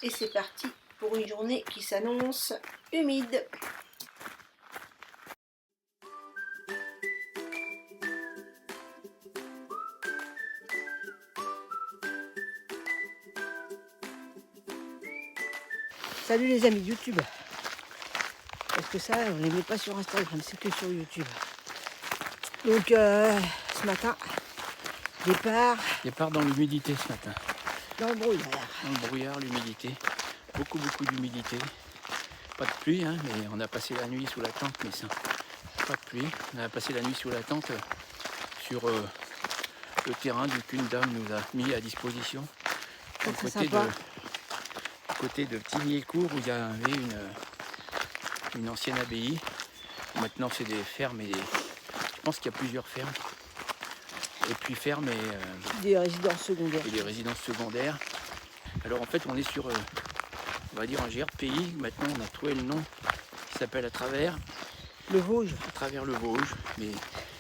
Et c'est parti pour une journée qui s'annonce humide. Salut les amis YouTube. Parce que ça, on ne les met pas sur Instagram, c'est que sur YouTube. Donc ce matin, Départ dans l'humidité ce matin. Dans le brouillard. Dans le brouillard, l'humidité. Beaucoup d'humidité. Pas de pluie, hein, mais on a passé la nuit sous la tente, mais ça. Pas de pluie. On a passé la nuit sous la tente sur le terrain qu'une dame nous a mis à disposition. C'est très Côté sympa. côté de Tigny-et-Court où il y avait une ancienne abbaye. Maintenant c'est des fermes et je pense qu'il y a plusieurs fermes. Et puis fermes et Des résidences secondaires. des résidences secondaires. Alors en fait on est sur on va dire un GRPI. Maintenant on a trouvé le nom qui s'appelle À travers Le Vosges. le Vosges. Mais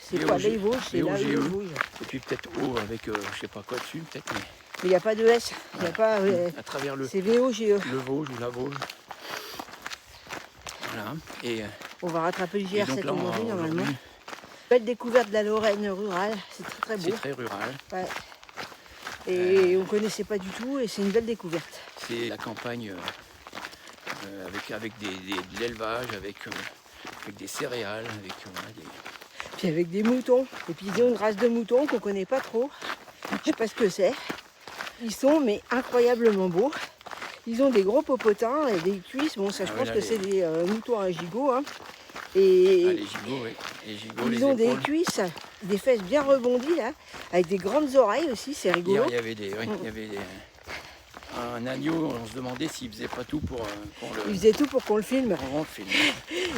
C'est pas les Vosges, c'est là le Vosges. et puis peut-être O avec je sais pas quoi dessus peut-être. Mais Mais il n'y a pas de S. Il y a pas. à travers C'est VOGE. le Vosges ou la Vosges. Voilà. Et On va rattraper le GR7 donc là, aujourd'hui normalement. aujourd'hui, Belle découverte de la Lorraine rurale. C'est très beau. c'est très rural. Ouais. Et on ne connaissait pas du tout et c'est une belle découverte. C'est la campagne avec de l'élevage, avec des céréales, avec Puis avec des moutons. Et puis ils ont une race de moutons qu'on ne connaît pas trop. Je sais pas ce que c'est. Ils sont mais incroyablement beaux. Ils ont des gros popotins et des cuisses. Bon ça je pense que c'est des moutons à gigot. Hein. Et les gigots, oui. Les gigots, ils les ont épaules. des cuisses, des fesses bien rebondies là, avec des grandes oreilles aussi, c'est rigolo. Hier, il y avait un agneau, on se demandait s'il faisait pas tout pour qu'on le Ils faisaient tout pour qu'on le filme. filme.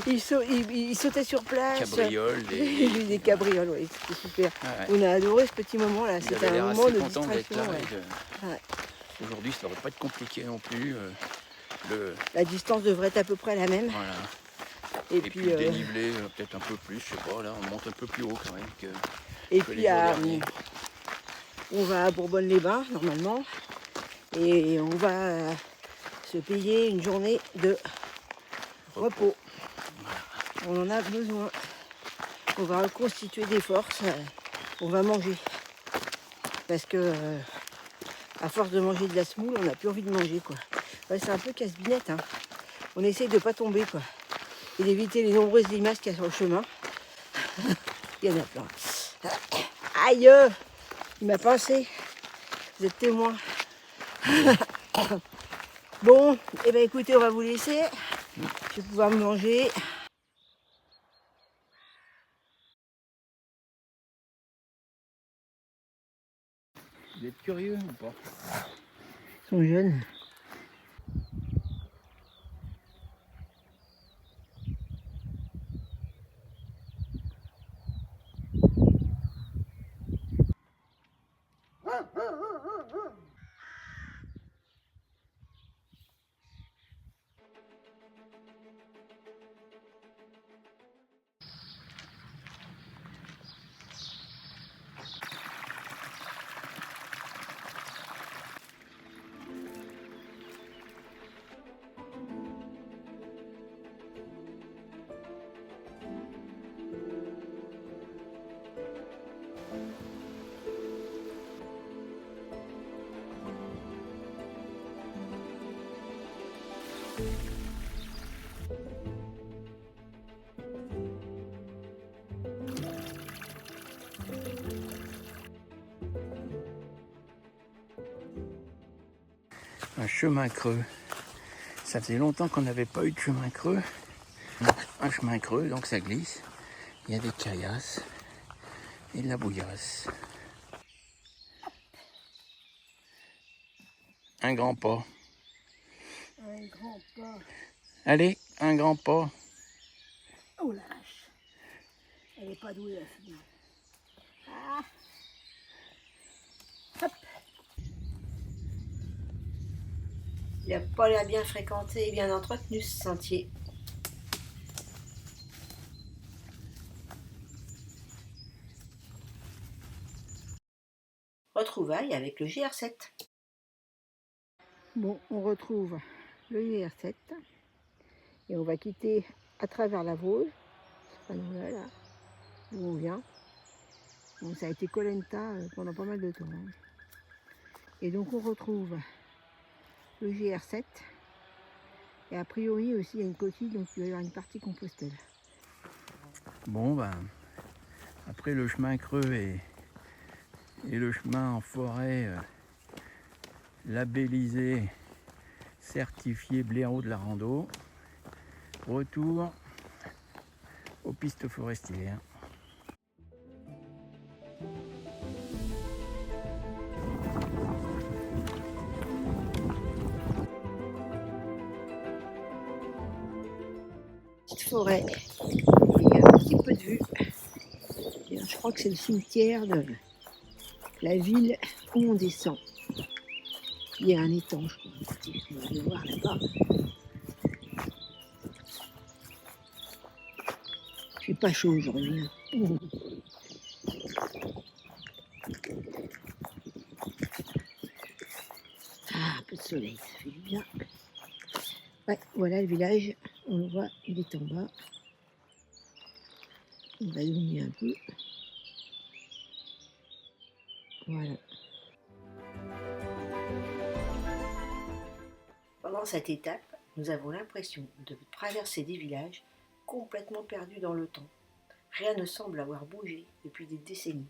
Ils sautaient sur place. Cabrioles, Des cabrioles, oui, c'était super. Ouais. On a adoré ce petit moment là, Ils c'était avaient un l'air moment assez de contents d'être distraction. là. Ouais. Ouais. Aujourd'hui, ça ne devrait pas être compliqué non plus. La distance devrait être à peu près la même. Voilà. Et Et puis le dénivelé, peut-être un peu plus, je sais pas, là on monte un peu plus haut quand même que puis les jours derniers. on va à Bourbonne-les-Bains normalement. Et on va se payer une journée de repos. On en a besoin. On va reconstituer des forces. On va manger. Parce que à force de manger de la semoule, on n'a plus envie de manger quoi. Ouais, c'est un peu casse-binette. Hein. On essaye de ne pas tomber quoi. Et d'éviter les nombreuses limaces qu'il y a sur le chemin. Il y en a plein. Aïe! Il m'a pincé. Vous êtes témoin. Bon, et ben écoutez, on va vous laisser. Je vais pouvoir me manger. Vous êtes curieux ou pas? Ils sont jeunes. Un chemin creux. Ça faisait longtemps qu'on n'avait pas eu de chemin creux. Un chemin creux, donc ça glisse. Il y a des caillasses et de la bouillasse. Un grand pas. Un grand pas. Allez, un grand pas. Oh la vache. Elle n'est pas douée la fille. Ah. Hop. Il n'a pas l'air bien fréquenté et bien entretenu ce sentier. Retrouvailles avec le GR7. Bon, on retrouve le GR7 et on va quitter à travers la Vosges, ce panneau-là, là, d'où on vient. Bon, ça a été Colenta pendant pas mal de temps. Hein. Et donc on retrouve le GR7 et a priori aussi il y a une coquille, donc il va y avoir une partie Compostelle. Bon, ben, après le chemin creux et le chemin en forêt labellisé, certifié blaireau de la rando, retour aux pistes forestières. Petite forêt, il y a un petit peu de vue. Je crois que c'est le cimetière de la ville où on descend. Il y a un étang, je crois. On va aller voir là-bas. C'est pas chaud aujourd'hui. Hein. Ah, un peu de soleil, ça fait du bien. Ouais, voilà le village. On le voit, il est en bas. On va zoomer un peu. Voilà. Pendant cette étape, nous avons l'impression de traverser des villages complètement perdus dans le temps. Rien ne semble avoir bougé depuis des décennies.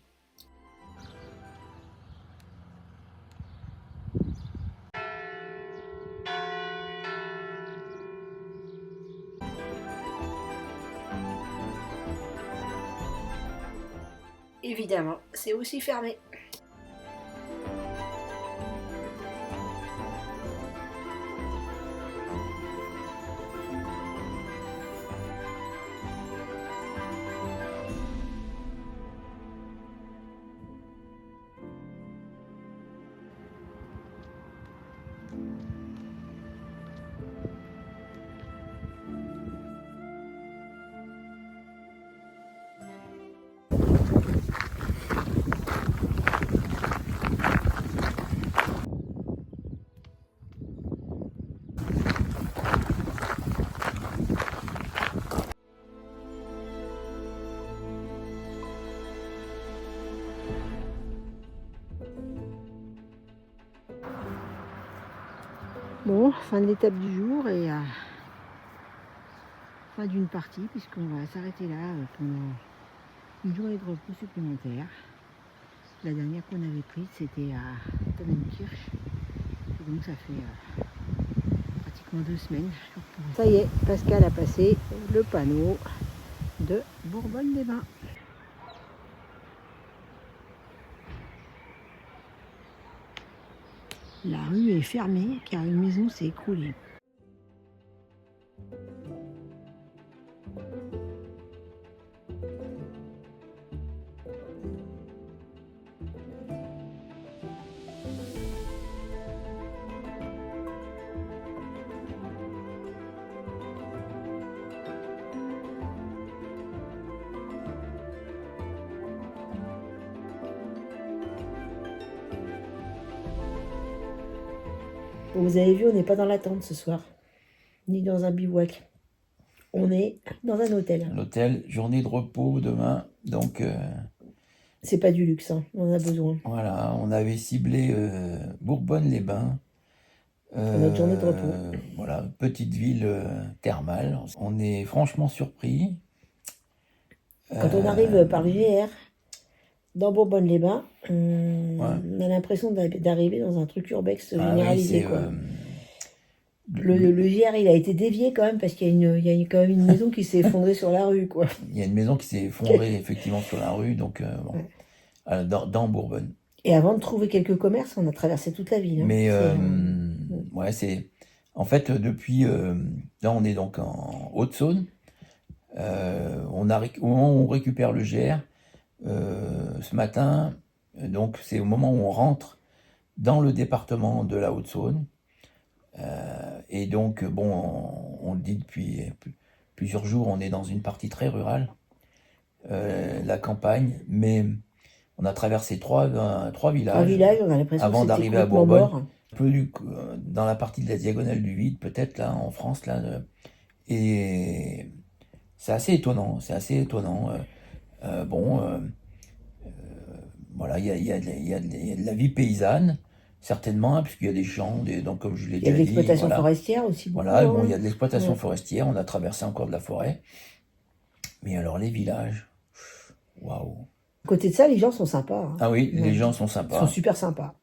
Évidemment, c'est aussi fermé. Bon, fin de l'étape du jour et fin d'une partie, puisqu'on va s'arrêter là pendant une journée de repos supplémentaire. La dernière qu'on avait prise, c'était à Tannenkirch. Et donc ça fait pratiquement 2 semaines. Ça y est, Pascal a passé le panneau de Bourbonne-les-Bains. La rue est fermée car une maison s'est écroulée. Bon, vous avez vu, on n'est pas dans la tente ce soir, ni dans un bivouac. On est dans un hôtel. L'hôtel, journée de repos demain, donc C'est pas du luxe, hein, on en a besoin. voilà, on avait ciblé Bourbonne-les-Bains. Pour notre journée de repos. Voilà, petite ville thermale. On est franchement surpris. Quand on arrive par le GR, dans Bourbonne-les-Bains, on a l'impression d'arriver dans un truc urbex généralisé. Oui, quoi. Le GR, il a été dévié quand même, parce qu'il y a quand même une maison qui s'est effondrée sur la rue. Quoi. Il y a une maison qui s'est effondrée effectivement sur la rue, donc bon, dans Bourbonne. Et avant de trouver quelques commerces, on a traversé toute la ville. Hein. Mais ouais, c'est en fait depuis là on est donc en Haute-Saône. Au moment où on récupère le GR ce matin, donc c'est au moment où on rentre dans le département de la Haute-Saône. Et donc bon, on le dit depuis plusieurs jours, on est dans une partie très rurale, la campagne, mais on a traversé trois villages On a l'impression avant que d'arriver à complètement Bourbonne. mort. Dans la partie de la diagonale du vide, peut-être là en France, là, et c'est assez étonnant, c'est assez étonnant. Bon, voilà, il y a de la vie paysanne, certainement, hein, puisqu'il y a des champs, donc comme je l'ai Il y a de déjà dit, l'exploitation voilà. forestière aussi beaucoup. Voilà, bon, il y Hein. a de l'exploitation Ouais. forestière, on a traversé encore de la forêt, mais alors les villages, waouh. À côté de ça, les gens sont sympas. Hein. Ah oui, les Ouais. gens sont Ils sont sympas. super sympas.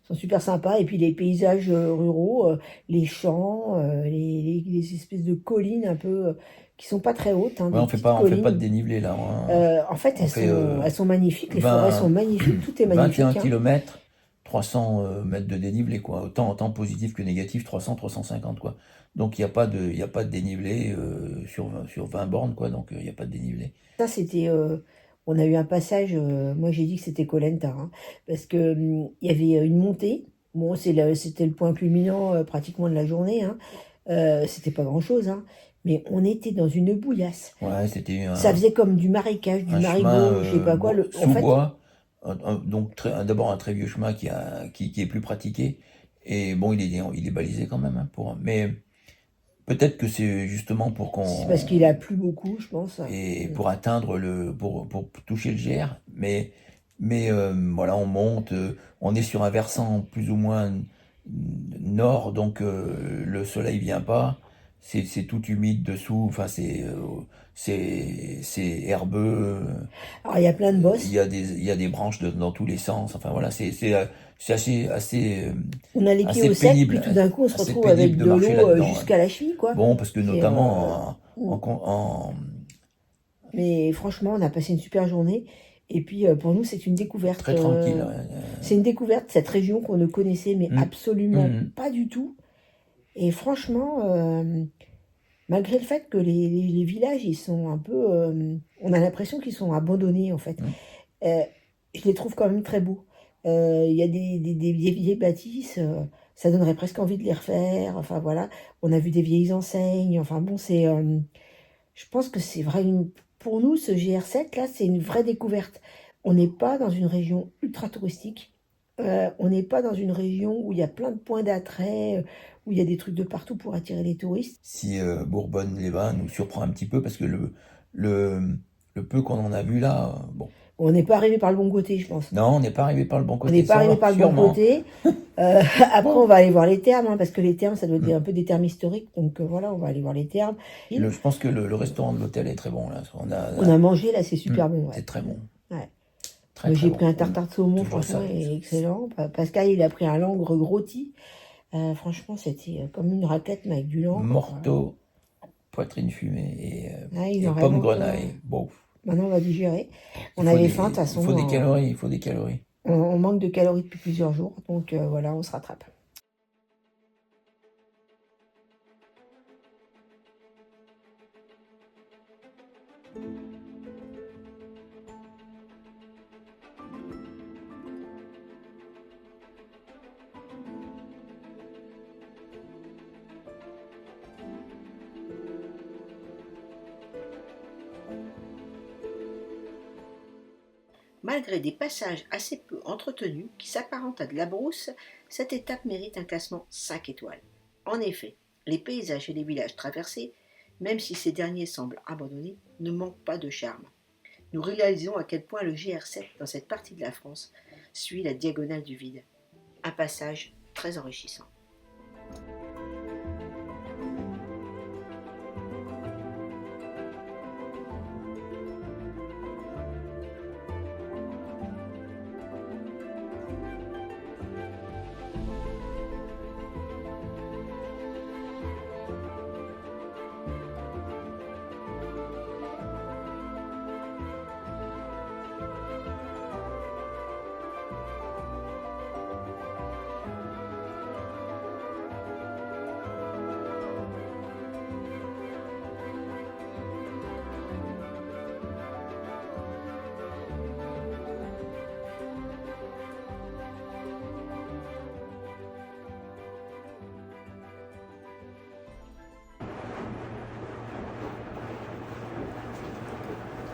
Ils sont super sympas. Et puis les paysages ruraux, les champs, les espèces de collines un peu qui sont pas très hautes, hein, Ouais, des petites on fait pas de collines. dénivelé là, hein. En fait, On fait elles sont magnifiques. Les forêts sont 20, magnifiques. Tout est 21 magnifique. Hein. km, 300 mètres de dénivelé, quoi. Autant positif que négatif, 300, 350, quoi. Donc il y a pas de dénivelé sur 20 bornes, quoi. Donc il n'y a pas de dénivelé. Ça, c'était. On a eu un passage. Moi, j'ai dit que c'était Colenta, hein, parce que il y avait une montée. Bon, c'était le point culminant pratiquement de la journée. Hein. C'était pas grand-chose, hein, mais on était dans une bouillasse. Ouais, c'était Ça faisait comme du marécage, du un chemin marigot, je sais pas quoi. En sous fait, bois. Donc d'abord un très vieux chemin qui est plus pratiqué. Et bon, il est balisé quand même, hein, mais peut-être que c'est justement pour c'est parce qu'on qu'il a plu beaucoup, je pense. et pour atteindre pour toucher le GR, mais voilà, on monte, on est sur un versant plus ou moins nord, donc le soleil vient pas, c'est tout humide dessous, enfin c'est herbeux, Alors, il y a plein de bosses. il y a des branches dans tous les sens, enfin voilà, c'est On a les pieds assez au sec, pénible, puis tout d'un coup, on se assez retrouve pénible avec de de marcher l'eau là-dedans, hein. jusqu'à la cheville, quoi. Bon, parce que C'est, notamment en mais franchement, on a passé une super journée. Et puis, pour nous, c'est une découverte. très tranquille, ouais, C'est une découverte, cette région qu'on ne connaissait, mais Mm. absolument Mm. pas du tout. Et franchement, malgré le fait que les villages, ils sont un peu... on a l'impression qu'ils sont abandonnés, en fait. Mm. Je les trouve quand même très beaux. Il y a des vieilles bâtisses, ça donnerait presque envie de les refaire. Enfin, voilà. On a vu des vieilles enseignes. Enfin, bon, c'est... je pense que c'est vrai, pour nous, ce GR7, là, c'est une vraie découverte. On n'est pas dans une région ultra touristique. On n'est pas dans une région où il y a plein de points d'attrait, où il y a des trucs de partout pour attirer les touristes. Si Bourbonne-les-Bains nous surprend un petit peu, parce que le peu qu'on en a vu là, bon. On n'est pas arrivé par le bon côté, je pense. Non, on n'est pas arrivé par le bon On côté, n'est pas arrivé par le bon sûrement. côté. Après, on va aller voir les thermes, hein, parce que les thermes, ça doit être un peu des thermes historiques. Donc voilà, on va aller voir les thermes. Je pense que le restaurant de l'hôtel est très bon, là. On a mangé, là, c'est super bon. Ouais. C'est très bon. Ouais. Très, Moi, très j'ai bon. pris un tartare de saumon, Toujours franchement, ça. il est excellent. Pascal, il a pris un langre rôti. Franchement, c'était comme une raclette, mais avec du langre. Morteau, poitrine fumée Il et en pomme reste grenaille. Bon. Maintenant, on va digérer. On avait faim, de toute façon. Il faut des calories, il faut des calories. On manque de calories depuis plusieurs jours, donc voilà, on se rattrape. Malgré des passages assez peu entretenus qui s'apparentent à de la brousse, cette étape mérite un classement 5 étoiles. En effet, les paysages et les villages traversés, même si ces derniers semblent abandonnés, ne manquent pas de charme. Nous réalisons à quel point le GR7 dans cette partie de la France suit la diagonale du vide. Un passage très enrichissant.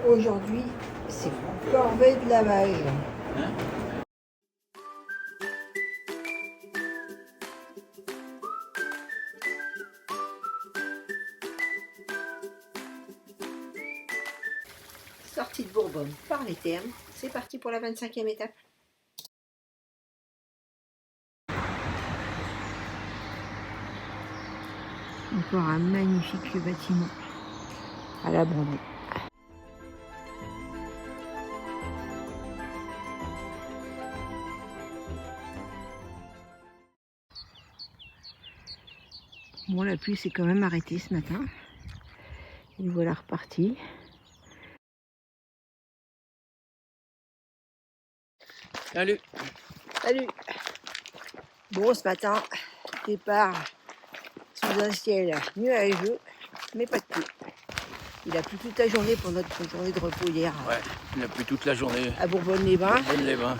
Aujourd'hui, c'est corvée de lavage. Sortie de Bourbonne par les Thermes. C'est parti pour la 25e étape. Encore un magnifique bâtiment à l'abandon. Bon, la pluie s'est quand même arrêtée ce matin. Et voilà reparti. Salut. Salut. Bon, ce matin, départ sous un ciel nuageux, mais pas de pluie. Il a plu toute la journée pour notre journée de repos hier. Ouais, il a plu toute la journée. À Bourbonne-les-Bains. Bourbonne-les-Bains.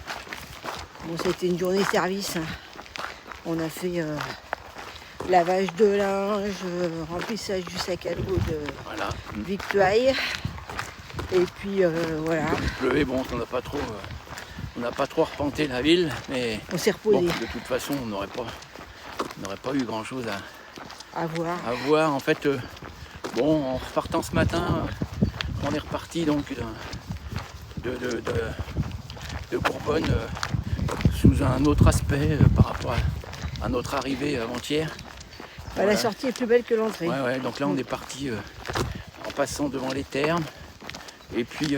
Bon, c'était une journée service. On a fait lavage de linge, remplissage du sac à dos de Victuailles. Et puis voilà. Il pleuvait, bon, on n'a pas trop arpenté la ville, mais on s'est reposé. Bon, de toute façon, on n'aurait pas eu grand chose à voir. En fait, bon, en repartant ce matin, on est reparti donc de Bourbonne sous un autre aspect par rapport à notre arrivée avant-hier. Bah, voilà. La sortie est plus belle que l'entrée. Ouais, donc là on est parti en passant devant les Thermes et puis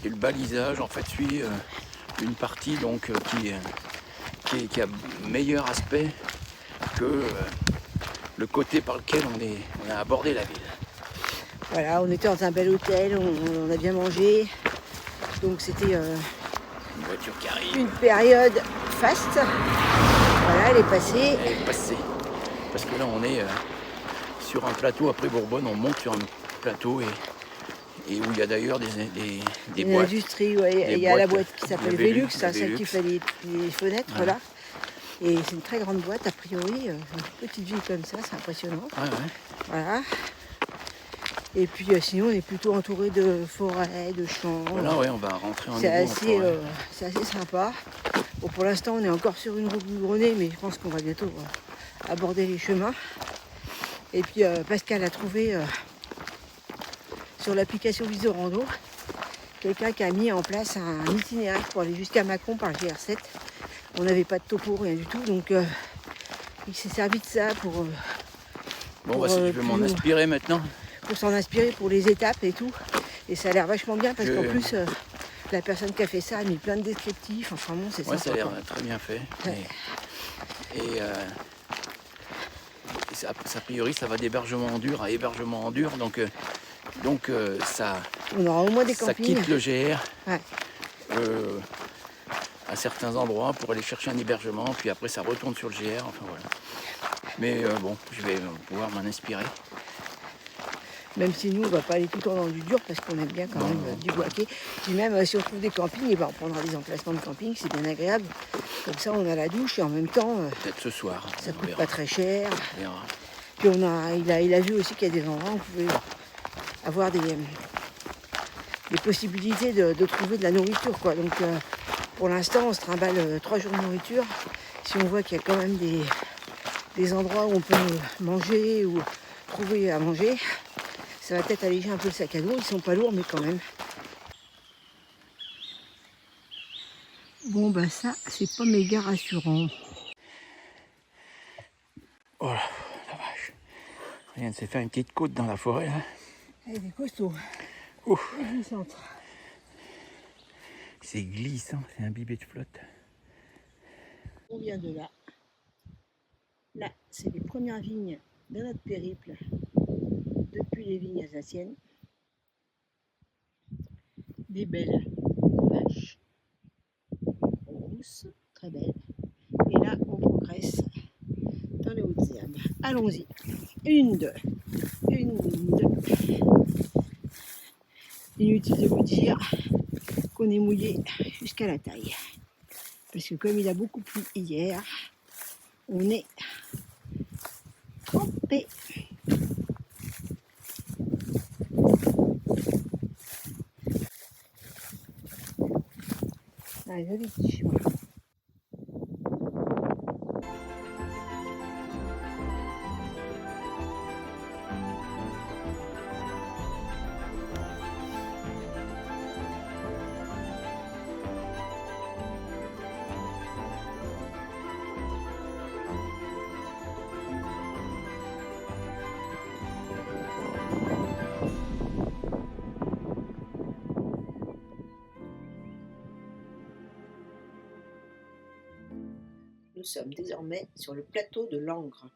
et le balisage en fait suit une partie donc qui a meilleur aspect que le côté par lequel on a abordé la ville. Voilà, on était dans un bel hôtel, on a bien mangé, donc c'était une voiture qui arrive. Une période faste. Voilà, elle est passée. Elle est passée. Parce que là on est sur un plateau après Bourbonne, on monte sur un plateau et où il y a d'ailleurs des boîtes. Industrie, ouais. Il y a la boîte qui s'appelle Velux, celle qui fait les fenêtres, ouais. Là. Et c'est une très grande boîte, a priori, une petite ville comme ça, c'est impressionnant. Ouais. Voilà. Et puis sinon, on est plutôt entouré de forêts, de champs. Voilà, ouais, on va rentrer en c'est assez sympa. Bon, pour l'instant, on est encore sur une route goudronnée, mais je pense qu'on va bientôt aborder les chemins. Et puis Pascal a trouvé sur l'application Visorando quelqu'un qui a mis en place un itinéraire pour aller jusqu'à Mâcon par le GR7. On n'avait pas de topo, rien du tout, donc il s'est servi de ça pour... je vais m'en inspirer maintenant. Pour s'en inspirer pour les étapes et tout. Et ça a l'air vachement bien parce qu'en plus, la personne qui a fait ça a mis plein de descriptifs. Enfin bon, c'est ça. Ouais, ça a l'air très bien fait. Ouais. Et a priori, ça va d'hébergement en dur à hébergement en dur. Donc ça... On aura au moins des campings. Ça quitte le GR. Ouais. À certains endroits pour aller chercher un hébergement, puis après ça retourne sur le GR, enfin voilà. Mais bon, je vais pouvoir m'en inspirer. Même si nous, on ne va pas aller tout le temps dans du dur, parce qu'on aime bien quand même bivouaquer. Puis même si on trouve des campings, on prendra des emplacements de camping, c'est bien agréable. Comme ça, on a la douche et en même temps... peut-être ce soir. Ça coûte pas très cher. On verra. Puis il a vu aussi qu'il y a des endroits où on pouvait avoir des possibilités de trouver de la nourriture, quoi. Donc pour l'instant, on se trimballe 3 jours de nourriture. Si on voit qu'il y a quand même des endroits où on peut manger ou trouver à manger, ça va peut-être alléger un peu le sac à dos. Ils sont pas lourds, mais quand même. Bon, bah ça, c'est pas méga rassurant. Oh la vache. On vient de se faire une petite côte dans la forêt, là. Elle est costaud. Ouf. Elle est glissante. C'est glissant, c'est imbibé de flotte. On vient de là. Là, c'est les premières vignes de notre périple depuis les vignes alsaciennes. Des belles vaches rousses, très belles. Et là, on progresse dans les Hautes-Herbes. Allons-y. Une, deux. Inutile de vous dire qu'on est mouillé jusqu'à la taille. Parce que comme il a beaucoup plu hier, on est trempé. Un joli petit chemin. Nous sommes désormais sur le plateau de Langres.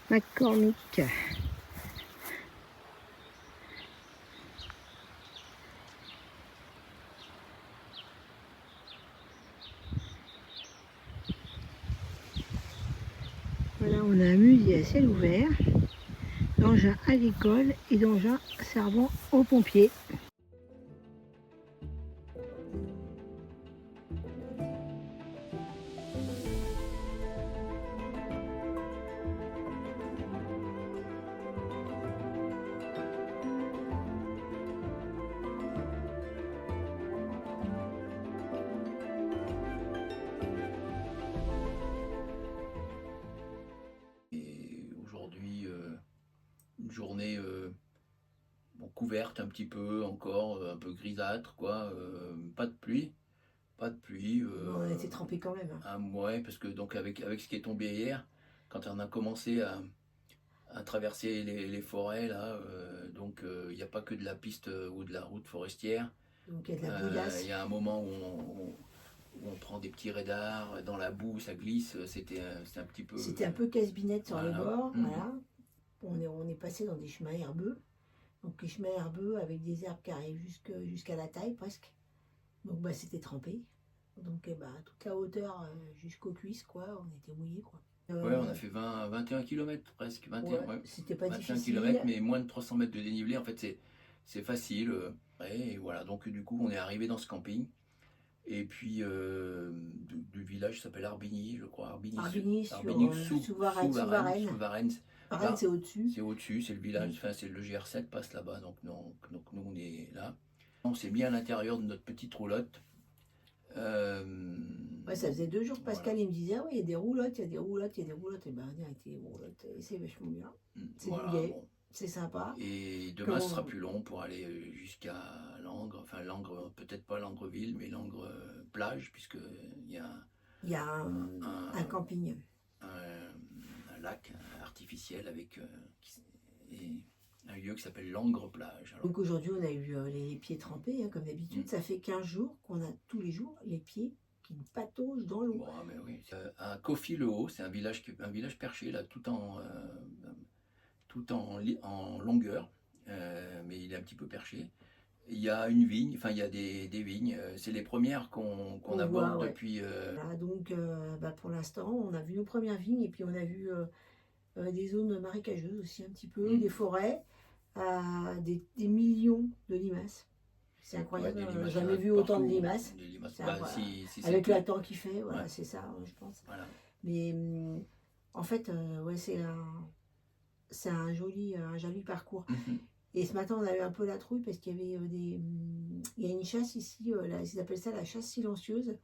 McCormick. Voilà, on a un musée à ciel ouvert, d'engins agricoles et d'engins servant aux pompiers. Et aujourd'hui, une journée bon, couverte un petit peu encore, un peu grisâtre, quoi. Pas de pluie, pas de pluie. On a été trempés quand même. Ouais, parce que donc avec ce qui est tombé hier, quand on a commencé à traverser les forêts, là, donc il n'y a pas que de la piste ou de la route forestière. Donc il y a de la bouillasse. Il y a un moment où on prend des petits radars, dans la boue, ça glisse, c'était un petit peu... C'était un peu casse-binette sur les Voilà. bords. Mhm. Voilà. On est passé dans des chemins herbeux. Donc les chemins herbeux avec des herbes qui arrivent jusqu'à la taille presque. Donc bah, c'était trempé. Donc toute la hauteur jusqu'aux cuisses, quoi, on était mouillés, quoi. Ouais, on a fait 21 km presque, 21, ouais. C'était pas 21 difficile. km, mais moins de 300 mètres de dénivelé, en fait c'est facile. Et voilà, donc du coup on est arrivé dans ce camping. Et puis du village s'appelle Arbigny, je crois. Arbigny, sous Varennes. Varennes. Varennes, c'est au-dessus. C'est au-dessus, c'est le village, enfin c'est le GR7 passe là-bas, donc nous on est là. On s'est mis à l'intérieur de notre petite roulotte. Ouais, ça faisait 2 jours, Pascal Voilà. il me disait, ah oui, il y a des roulottes, il y a des roulottes, il y a des roulottes. Et ben on a été des roulottes, et c'est vachement bien. C'est Voilà, du gai, bon. c'est sympa. Et demain ce sera plus long pour aller jusqu'à Langres, enfin Langres, peut-être pas Langreville, mais Langres plage, puisque il y a un camping. Un lac artificiel avec un lieu qui s'appelle Langres plage. Alors, Donc aujourd'hui on a eu les pieds trempés, hein, comme d'habitude. Ça fait 15 jours qu'on a tous les jours les pieds qui pataugent dans l'eau. bon, mais oui. À Coffy-le-Haut, c'est un village perché là, tout en longueur, mais il est un petit peu perché. Il y a une vigne, enfin il y a des vignes, c'est les premières qu'on aborde ouais. depuis... Voilà, donc pour l'instant on a vu nos premières vignes et puis on a vu des zones marécageuses aussi un petit peu, des forêts, des millions de limaces. C'est incroyable, Ouais, j'ai jamais vu autant de limaces. Bah, avec le temps qu'il fait, voilà, ouais. C'est ça, je pense. Voilà. Mais en fait, ouais, c'est un joli parcours. Et ce matin, on a eu un peu la trouille parce qu'il y avait il y a une chasse ici, ils appellent ça la chasse silencieuse.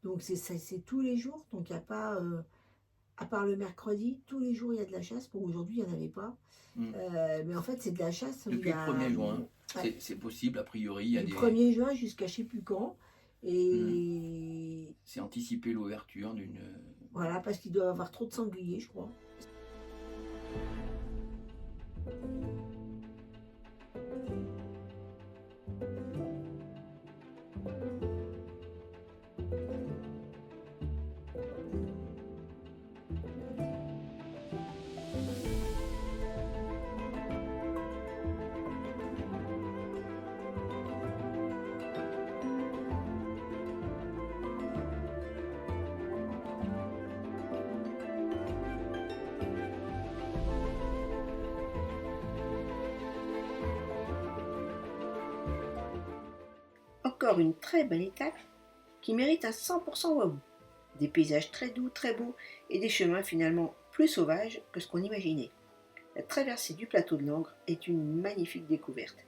Donc c'est tous les jours, donc il n'y a pas, à part le mercredi, tous les jours il y a de la chasse. Bon, aujourd'hui il n'y en avait pas. Mais en fait c'est de la chasse. Depuis le 1er juin, ouais. C'est possible, a priori. Il y a du 1er juin jusqu'à je ne sais plus quand. Et c'est anticiper l'ouverture d'une... Voilà, parce qu'il doit y avoir trop de sangliers, je crois. encore une très belle étape qui mérite un 100% waouh. Des paysages très doux, très beaux et des chemins finalement plus sauvages que ce qu'on imaginait. La traversée du plateau de Langres est une magnifique découverte.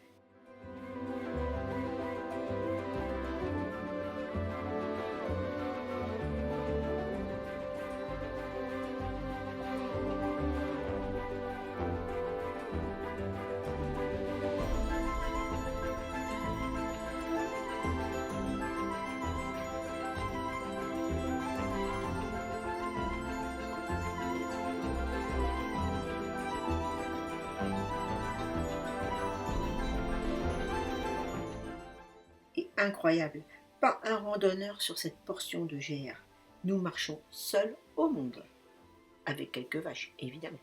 Et incroyable, pas un randonneur sur cette portion de GR. Nous marchons seuls au monde, avec quelques vaches évidemment.